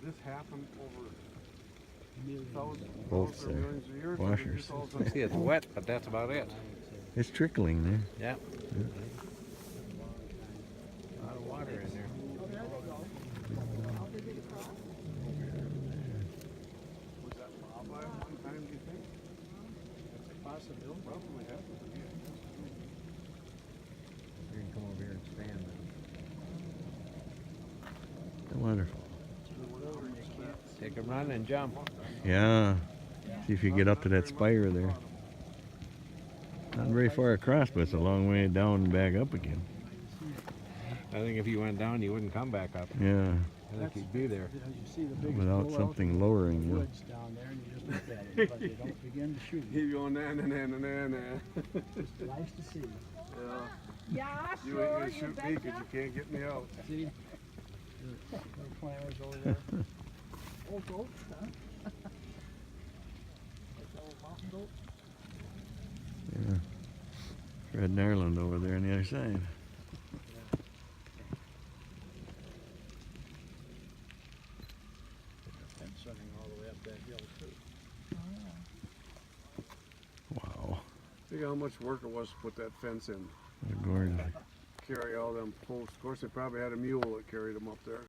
this happen over thousands Both or millions of years? washers. You See, it's wet, but that's about it. It's trickling there. Yeah. A lot of water in there. Was that lava at one time, do you think? That's a possibility. Probably happened to me. You can come over here and stand now. The waterfall. Take a run and jump. Yeah. See if you get up to that spire there. Not very far across, but it's a long way down and back up again. I think if you went down, you wouldn't come back up. Yeah. I think you'd be there. Without something lowering you. Woods down there, and you just look at it, but they don't begin to shoot. Keep going, nah. It's nice to see. Yeah. Yeah, You sure. ain't gonna shoot me because you can't get me out. See? Little planters over there. Old goats, huh? That's the old mountain goat. Yeah. Fred and Ireland over there on the other side. Fence running all the way up that hill too. Wow. Think how much work it was to put that fence in. What a gorgeous. Carry all them posts. Of course, they probably had a mule that carried them up there.